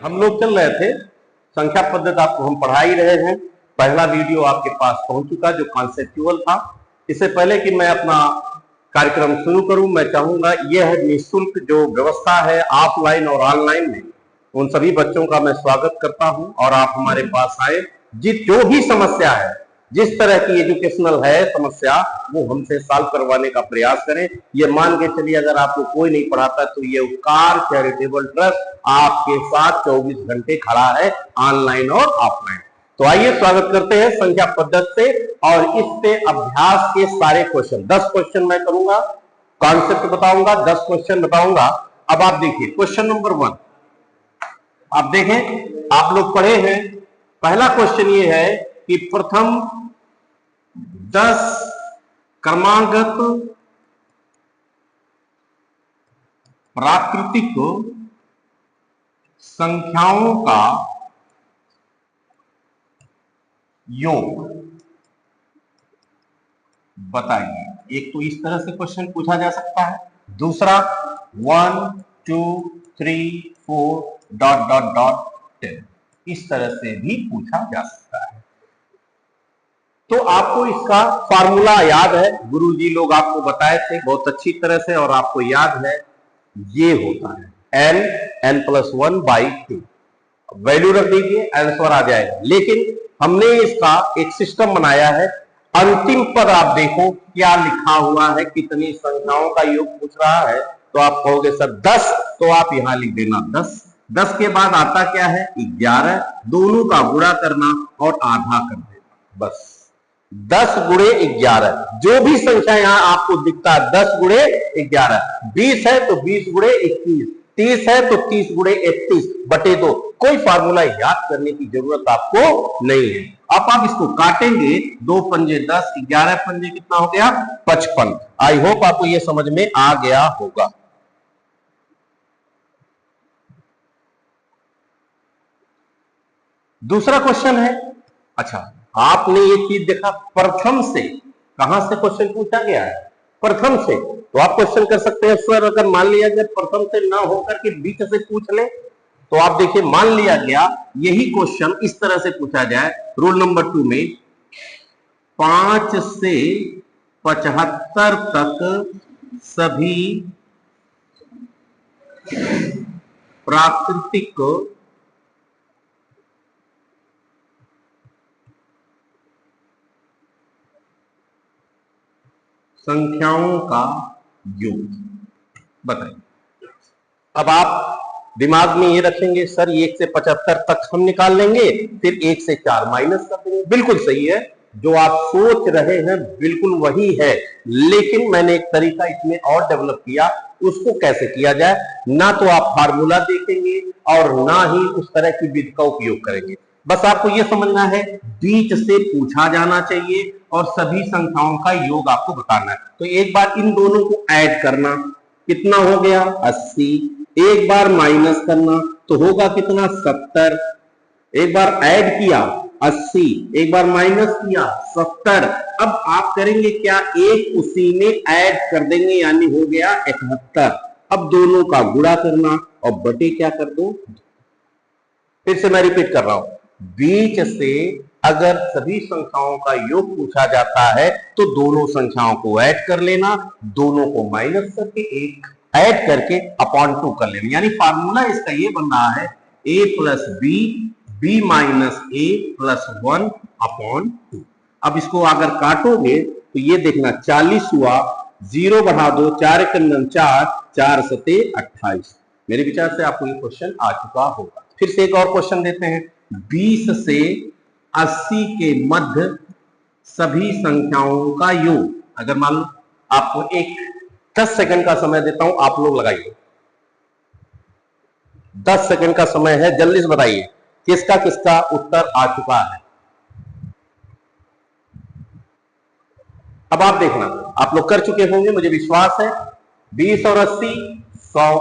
हम लोग चल रहे थे संख्या पद्धति, आपको हम पढ़ा ही रहे हैं। पहला वीडियो आपके पास पहुंच चुका जो कॉन्सेप्चुअल था। इससे पहले कि मैं अपना कार्यक्रम शुरू करूं, मैं चाहूंगा यह निःशुल्क जो व्यवस्था है ऑफलाइन और ऑनलाइन में, उन सभी बच्चों का मैं स्वागत करता हूं और आप हमारे पास आए। जो भी समस्या है, जिस तरह की एजुकेशनल है समस्या, वो हमसे सॉल्व करवाने का प्रयास करें। ये मान के चलिए अगर आपको कोई नहीं पढ़ाता तो ये उपकार चैरिटेबल ट्रस्ट आपके साथ 24 घंटे खड़ा है, ऑनलाइन और ऑफलाइन। तो आइए स्वागत करते हैं संख्या पद्धति से, और इस पे अभ्यास के सारे क्वेश्चन 10 क्वेश्चन मैं करूंगा, कॉन्सेप्ट बताऊंगा, 10 क्वेश्चन बताऊंगा। अब आप देखिए क्वेश्चन नंबर 1, आप देखें, आप लोग पढ़े हैं। पहला क्वेश्चन ये है कि प्रथम 10 क्रमागत प्राकृतिक संख्याओं का योग बताइए। एक तो इस तरह से क्वेश्चन पूछा जा सकता है, दूसरा 1 2 3 4 डॉट डॉट डॉट 10 इस तरह से भी पूछा जा सकता है। तो आपको इसका फार्मूला याद है, गुरुजी लोग आपको बताए थे बहुत अच्छी तरह से, और आपको याद है ये होता है n+1/2। वैल्यू रख दीजिए, आंसर आ जाएगा। लेकिन हमने इसका एक सिस्टम बनाया है। अंतिम पद आप देखो क्या लिखा हुआ है, कितनी संख्याओं का योग पूछ रहा है। तो आप कहोगे सर 10, तो आप यहां लिख देना 10। 10 के बाद आता क्या है 11, दोनों का गुणा करना और आधा कर देना, बस 10 गुणे 11। जो भी संख्या यहां आपको दिखता है 10 गुणे 11, 20 है तो 20 गुणे 21, 30 है तो 30 गुणे 31/2। कोई फार्मूला याद करने की जरूरत आपको नहीं है। अब आप इसको काटेंगे, 2 पंजे 10, 11 पंजे कितना हो गया 55। आई होप आपको यह समझ में आ गया होगा। दूसरा क्वेश्चन है, अच्छा आपने ये चीज देखा, प्रथम से कहां से क्वेश्चन पूछा गया है, प्रथम से। तो आप क्वेश्चन कर सकते हैं सर अगर मान लिया जाए प्रथम से ना होकर के बीच से पूछ ले, तो आप देखिए मान लिया गया यही क्वेश्चन इस तरह से पूछा जाए रूल नंबर 2 में, 5 से 75 तक सभी प्राकृतिक संख्याओं का योग बताइए। अब आप दिमाग में ये रखेंगे सर 1 से 75 तक हम निकाल लेंगे, फिर 1 से 4 माइनस कर देंगे। बिल्कुल सही है, जो आप सोच रहे हैं बिल्कुल वही है, लेकिन मैंने एक तरीका इसमें और डेवलप किया। उसको कैसे किया जाए, ना तो आप फार्मूला देखेंगे और ना ही उस तरह की विधि का उपयोग करेंगे। बस आपको यह समझना है बीच से पूछा जाना चाहिए और सभी संख्याओं का योग आपको बताना है। तो एक बार इन दोनों को ऐड करना, कितना हो गया 80। एक बार माइनस करना तो होगा कितना 70। एक बार ऐड किया 80, एक बार माइनस किया 70। अब आप करेंगे क्या, एक उसी में ऐड कर देंगे, यानी हो गया 71। अब दोनों का गुणा करना और बटे क्या कर दो। फिर से मैं रिपीट कर रहा हूं, बीच से अगर सभी संख्याओं का योग पूछा जाता है तो दोनों संख्याओं को ऐड कर लेना, दोनों को माइनस करके एक ऐड करके अपॉन 2 कर लेना। यानी फार्मूला इसका ये बन रहा है a plus B, b minus a plus 1/2। अब इसको अगर काटोगे तो ये देखना 40 हुआ, 0 बढ़ा दो, 4 × 4, 4 × 28। मेरे विचार से आपको ये क्वेश्चन आ चुका होगा। फिर से एक और क्वेश्चन देते हैं, 20 से 80 के मध्य सभी संख्याओं का योग। अगर मान लो आपको एक 10 सेकंड का समय देता हूं, आप लोग लगाइए, 10 सेकंड का समय है, जल्दी से बताइए किसका किसका उत्तर आ चुका है। अब आप देखना, आप लोग कर चुके होंगे मुझे विश्वास है। 20 और 80 100,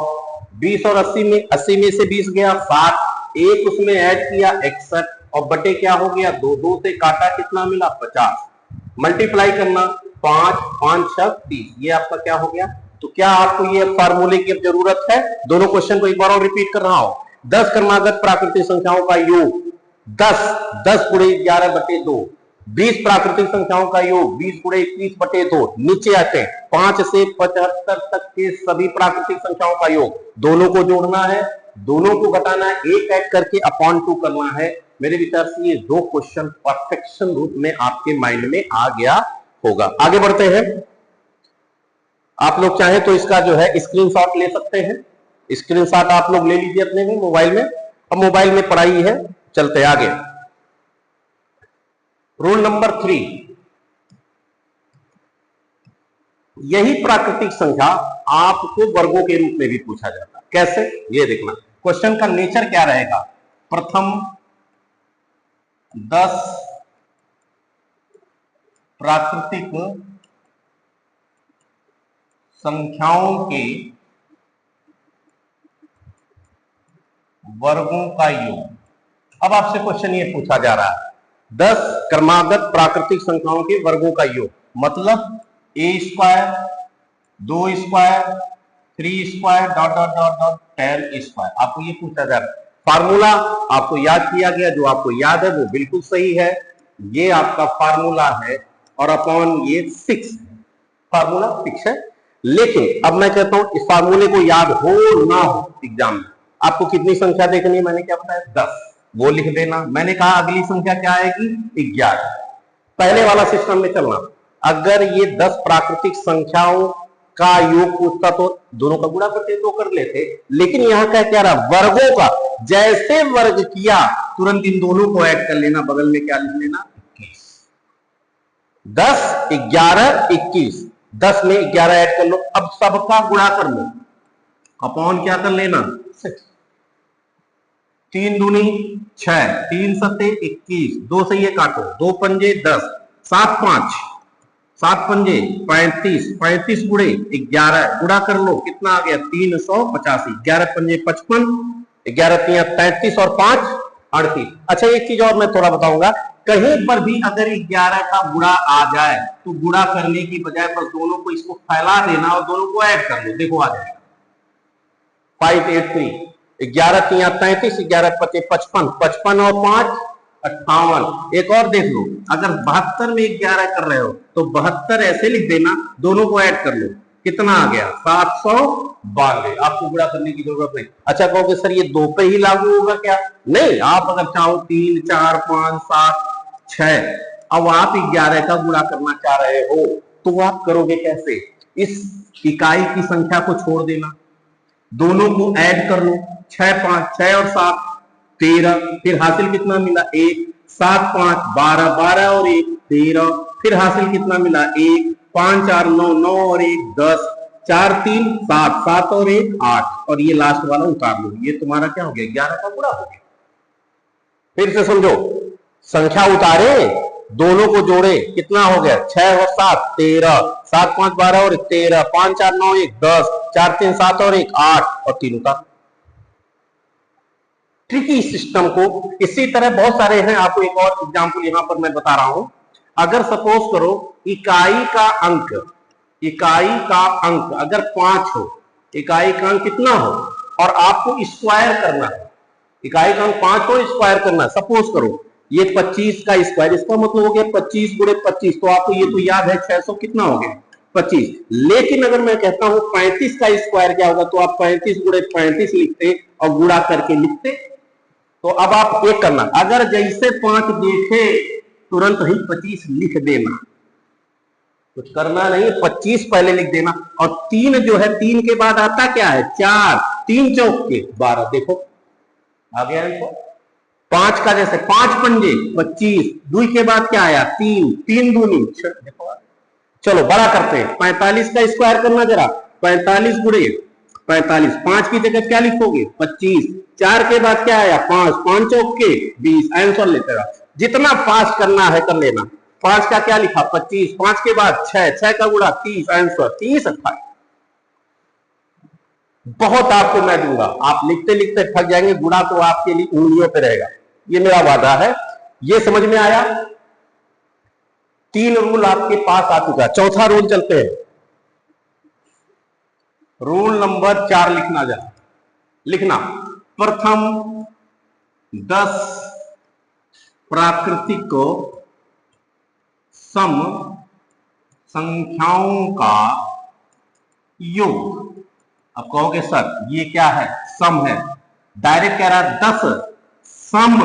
20 और 80 में 80 में से 20 गया 60, एक उसमें ऐड किया 61 और बटे क्या हो गया 2, 2 से काटा कितना मिला 50। मल्टीप्लाई करना 5 5 6 30, ये आपका क्या हो गया। तो क्या आपको ये फार्मूले की अब जरूरत है? दोनों क्वेश्चन को एक बार और रिपीट कर रहा हूं, 10 क्रमागत प्राकृतिक संख्याओं का योग 10, 10 गुणे 11/2, 20 प्राकृतिक संख्याओं का योग 20 गुणे 21/2। नीचे आते हैं 5 से 75 तक के सभी प्राकृतिक संख्याओं का योग, दोनों को जोड़ना है, दोनों को घटाना है, एक ऐड करके अपॉन 2 करना है। मेरे विचार से ये दो क्वेश्चन परफेक्शन रूप में आपके माइंड में आ गया होगा। आगे बढ़ते हैं। आप लोग चाहें तो इसका जो है स्क्रीनशॉट ले सकते हैं, स्क्रीनशॉट आप लोग ले लीजिए अपने में मोबाइल में। अब मोबाइल में पढ़ाई है, चलते आगे। रूल नंबर 3, यही प्राकृतिक संख्या आपको वर्गों के रूप में भी पूछा जाता है। कैसे, ये देखना। क्वेश्चन का नेचर क्या रहेगा? प्रथम 10 प्राकृतिक संख्याओं के वर्गों का योग। अब आपसे क्वेश्चन ये पूछा जा रहा है 10 क्रमागत प्राकृतिक संख्याओं के वर्गों का योग, मतलब a², 2², 3² dot dot dot dot 10²। आपको ये पूछा जा रहा है। फार्मूला आपको याद किया गया, जो आपको याद है वो बिल्कुल सही है। ये आपका फार्मूला है और अपॉन ये 6 है, फार्मूला 6 है। लेकिन अब मैं कहता हूं इस फार्मूले को याद हो ना हो, एग्जाम में आपको कितनी संख्या देखनी है? मैंने क्या बताया? 10, वो लिख देना। मैंने कहा अगली संख्या क्या आएगी? 11। पहले वाला सिस्टम में चलना। अगर ये 10 प्राकृतिक संख्याओं का योग पूछता तो दोनों का गुणा करते तो कर लेते, लेकिन यहां क्या रहा? वर्गों का। जैसे वर्ग किया तुरंत इन दोनों को ऐड कर लेना, बगल में क्या लिख लेना? 21। 10, 11, 21, 10 में 11 ऐड कर लो। अब सबका गुणा कर लो, अपॉन क्या कर लेना? 6। 3 दूनी 6, 3 सत्ते 21, 2 से ये काटो, 2 पंजे 10, 7 5, 7 पंजे 35, 35 गुणे 11 गुणा कर लो, कितना आ गया? 385। 11 पंजे 55, 11 तिया 33 और 5 38। अच्छा, एक चीज और मैं थोड़ा बताऊंगा, कहीं पर भी अगर 11 का गुणा आ जाए तो गुणा करने की बजाय बस दोनों को इसको फैला देना और दोनों को ऐड कर लो, देखो आ जाएगा 583। 11 तिया 33, 11 पचे 55, 55 और 5 58। एक और देख लो, अगर 72 में 11 कर रहे हो तो 72 ऐसे लिख देना, दोनों को ऐड कर लो, कितना आ गया? 792। आपको गुणा करने की जरूरत नहीं। अच्छा कहोगे सर ये 2 पे ही लागू होगा क्या? नहीं, आप अगर चाहो 3, 4, 5, 7, 6, अब आप 11 का गुणा करना चाह रहे हो तो आप करोगे कैसे? इस इकाई की संख्या को छोड़ देना, दोनों को ऐड कर लो, 6 5, 6 और 7 13, फिर हासिल कितना मिला? 1, 7 5 12, 12 और 1 13, फिर हासिल कितना मिला? 1, 5 4 9, 9 और 1 10, 4 3 7, 7 और 1 8, और ये लास्ट वाला उतार लो, ये तुम्हारा क्या हो गया? 11 का गुणा हो गया। फिर से समझो, संख्या उतारे, दोनों को जोड़े, कितना हो गया? 6 और 7 13, 7 5 12 और 13, 5 4 9 1 10, 4 3 7 और 1 8 और 3 उतार। ट्रिकी सिस्टम को इसी तरह बहुत सारे हैं। आपको एक और एग्जांपल यहां पर मैं बता रहा हूं। अगर सपोज करो इकाई का अंक अगर 5 हो, इकाई का अंक कितना हो और आपको स्क्वायर करना है, इकाई का अंक 5 हो, स्क्वायर करना है। सपोज करो ये 25 का स्क्वायर, इसका मतलब हो गया 25 गुणे 25, तो आपको ये तो याद है 600 कितना हो गया? 25। लेकिन अगर मैं कहता हूं 35 का स्क्वायर क्या होगा, तो आप 35 गुणे 35 लिखते और गुणा करके लिखते। तो अब आप एक करना, अगर जैसे 5 देखे तुरंत ही 25 लिख देना, कुछ करना नहीं, 25 पहले लिख देना। और 3 जो है, 3 के बाद आता क्या है? 4, 3 चौक के 12, देखो आ गया इनको। 5 का जैसे 5 पंजे 25, 2 के बाद क्या आया? 3, 3 दूनी 6, देखो। चलो बड़ा करते हैं, 45 का स्क्वायर करना जरा, 45 गुणे 45, 5 की जगह क्या लिखोगे? 25, 4 के बाद क्या आया? 5, 5 चौक के 20, आंसर लेते रहा। जितना फास्ट करना है कर लेना। 5 का क्या लिखा? 25, 5 के बाद 6, 6 का गुणा 30, आंसर 30 28। बहुत आपको मैं दूंगा, आप लिखते लिखते थक जाएंगे, गुणा तो आपके लिए उंगलियों पे रहेगा, ये मेरा वादा है। ये समझ में आया? 3 रूल आपके पास आ चुका है। चौथा रूल चलते हैं। रूल नंबर 4 लिखना जरा, लिखना। प्रथम 10 प्राकृतिक सम संख्याओं का योग। अब कहोगे सर ये क्या है, सम है, डायरेक्ट कह रहा है 10 सम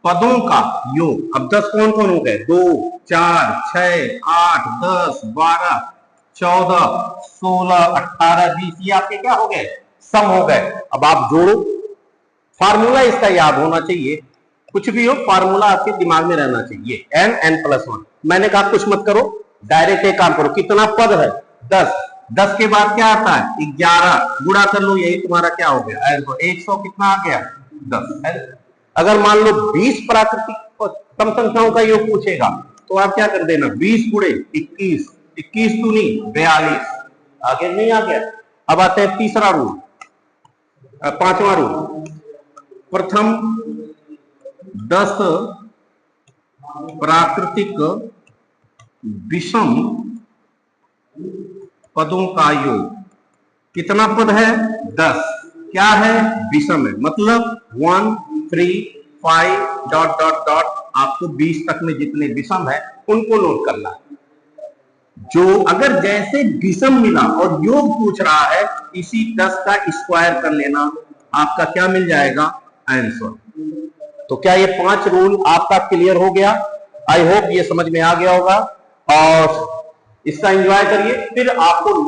पदों का योग। अब 10 कौन कौन हो गए, 2 4 6 8 10 12 14 16 18 20, ये आपके क्या हो गए, सम हो गए। अब आप जोड़ो, फार्मूला इसका याद होना चाहिए, कुछ भी हो फार्मूला आपके दिमाग में रहना चाहिए, n+1। मैंने कहा कुछ मत करो, डायरेक्ट एक काम करो, कितना पद है 10, 10 के बाद क्या आता है 11, गुणा कर लो, यही तुम्हारा क्या हो गया 100 कितना आ गया 10। अगर मान लो 20 प्राकृतिक सम संख्याओं का योग पूछेगा तो आप क्या कर देना, 20 गुणे 21, 21 दूनी 42, आगे नहीं आ गया। अब आते हैं तीसरा रूल, पांचवा रूल, प्रथम 10 प्राकृतिक विषम पदों का योग। कितना पद है 10, क्या है विषम है, मतलब 1 3 5 डॉट डॉट डॉट, आपको 20 तक में जितने विषम है उनको नोट करना है। जो अगर जैसे विषम मिला और योग पूछ रहा है, इसी 10 का स्क्वायर कर लेना, आपका क्या मिल जाएगा आंसर। तो क्या ये 5 रूल आपका क्लियर हो गया? आई होप ये समझ में आ गया होगा और इसका एंजॉय करिए। फिर आपको